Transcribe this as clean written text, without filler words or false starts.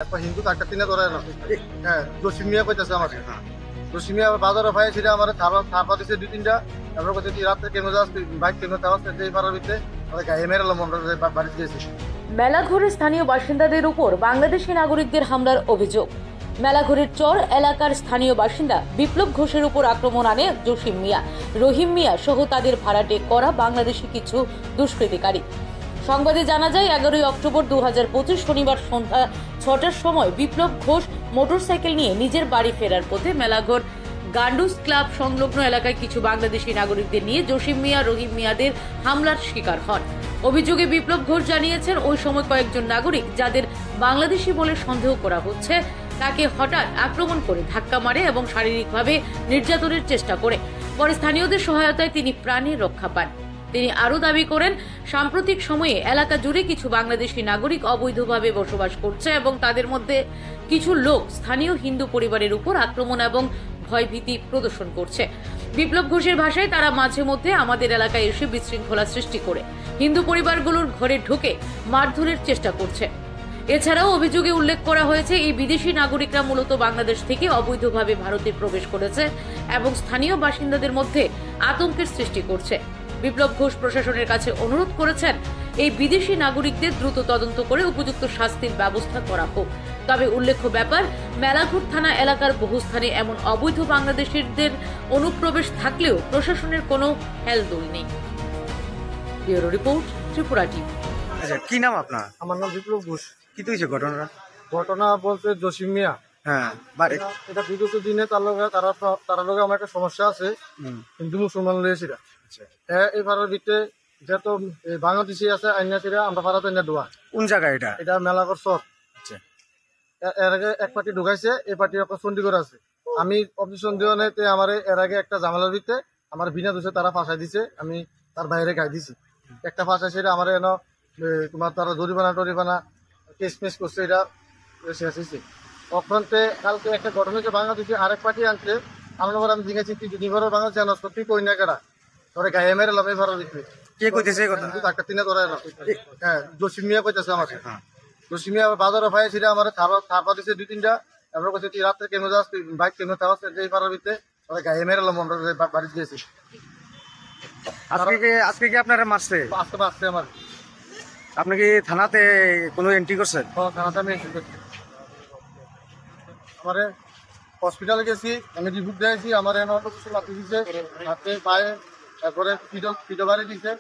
হিন্দু একটা তিনে ধরে না হ্যাঁ জসিম মিয়া কইতেছে আমাকে জসিম মিয়া বাজারে পাই সেটা আমার থাপা দিছে দুই তিনটা তারপর কইছে তুই রাত্রে কেন যাস বাইক কেন যাওয়াস এই পাড়ার ভিতরে গায়ে মেরালাম আমরা বাড়িতে গেছি। মেলাঘরের স্থানীয় বাসিন্দাদের উপর বাংলাদেশি নাগরিকদের হামলার অভিযোগ। মেলাঘরের চর এলাকার স্থানীয় বাসিন্দা বিপ্লব ঘোষের উপর আক্রমণ আনে জসিম মিয়া, রহিম মিয়া সহ তাদের ভাড়াটে করা বাংলাদেশি কিছু দুষ্কৃতিকারী। সংবাদে জানা যায় 11 অক্টোবর 2025 শনিবার সন্ধ্যা 6টার সময় বিপ্লব ঘোষ মোটরসাইকেল নিয়ে নিজের বাড়ি ফেরার পথে মেলাঘর গান্ডুস ক্লাব সংলগ্ন এলাকায় কিছু বাংলাদেশি নাগরিকদের নিয়ে জসিম মিয়া, রহিম মিয়াদের হামলার শিকার হন। অভিযোগে বিপ্লব ঘোষ জানিয়েছেন ওই সময় কয়েকজন নাগরিক যাদের বাংলাদেশি বলে সন্দেহ করা হচ্ছে তাকে হঠাৎ আক্রমণ করে ধাক্কা মারে এবং শারীরিকভাবে নির্যাতনের চেষ্টা করে। পরে স্থানীয়দের সহায়তায় তিনি প্রাণে রক্ষা পান। তিনি আরও দাবি করেন, সাম্প্রতিক সময়ে এলাকা জুড়ে কিছু বাংলাদেশি নাগরিক অবৈধভাবে বসবাস করছে এবং তাদের মধ্যে কিছু লোক স্থানীয় হিন্দু পরিবারের উপর আক্রমণ এবং ভয়ভীতি প্রদর্শন করছে। বিপ্লব ঘোষের ভাষায়, তারা মাঝে মধ্যে আমাদের এলাকায় এসে বিশৃঙ্খলা সৃষ্টি করে হিন্দু পরিবারগুলোর ঘরে ঢুকে মারধরের চেষ্টা করছে। এছাড়াও অভিযোগে উল্লেখ করা হয়েছে, এই বিদেশি নাগরিকরা মূলত বাংলাদেশ থেকে অবৈধভাবে ভারতে প্রবেশ করেছে এবং স্থানীয় বাসিন্দাদের মধ্যে আতঙ্কের সৃষ্টি করছে। বিপ্লব ঘোষ প্রশাসনের কাছে অনুরোধ করেছেন, এই বিদেশি নাগরিকদের দ্রুত তদন্ত করে উপযুক্ত শাস্তির ব্যবস্থা করা হোক। তবে উল্লেখ্য ব্যাপার, মেলাঘর থানা এলাকার বহু স্থানে এমন অবৈধ বাংলাদেশিদের অনুপ্রবেশ থাকলেও প্রশাসনের কোনো হেলদোল নেই। Bureau report, Tripura TV. আচ্ছা, কি নাম আপনার? আমার নাম বিপ্লব ঘোষ। কি তো হয়েছে ঘটনাটা? ঘটনা বলতে জসিম মিয়া, হ্যাঁ, এটা বিগত দিনে তার লগে আমার একটা সমস্যা আছে, হিন্দু মুসলমান লইয়েছিরা এই পাড়ার ভিতরে যত বাংলাদেশি আছে আইনাছিরা আমরা পাড়াতে না ঢোয়া। কোন জায়গা এটা? এটা মেলাঘর চর। আচ্ছা, এর আগে এক পার্টি ঢুকাইছে, এই পার্টি একটা চণ্ডীগড় আছে। আমি অবজেকশন দিও না, আমার এর আগে একটা জামালার ভিতরে আমার বিনা দোষে তারা ফাঁসাই দিছে, আমি তার বাইরে গাই দিছি। একটা ফাঁসাই সেটা আমার এনে তোমার তারা জরিমানা কেস মেস করছে, এটা শেষ হয়েছে। ওখানতে কালকে একটা ঘটনা হয়েছে, বাংলাদেশি আরেক পার্টি আনছে, আমরা আমি জিজ্ঞাসি তুই বাংলাদেশ আনস তুই কই না কেডা তোরে গায়ে মেরে লাভ এই ভাড়ার ভিতরে কে কইতেছে এই কথা? একটা তিনে ধরে না হ্যাঁ জসিম মিয়া কইতেছে আমাকে। জসিম মিয়া বাজারে পাই সেটা আমার থাপা দিছে দুই তিনটা তারপর কইছে তুই রাত্রে কেন যাস বাইক কেন যাওয়াস এই পাড়ার ভিতরে গায়ে মেরে লাভ আমরা বাড়িতে গেছি। আজকে কি আপনারা মারছে? আসতে আমার আপনি কি থানাতে কোনো এন্ট্রি করছেন? থানাতে আমি আমার হসপিটালে গেছি, আমি রিপোর্ট দিয়েছি, আমার এনে কিছু লাগতে দিচ্ছে হাতে পায়ে, তারপরে পিঠো বাড়ি দিচ্ছে।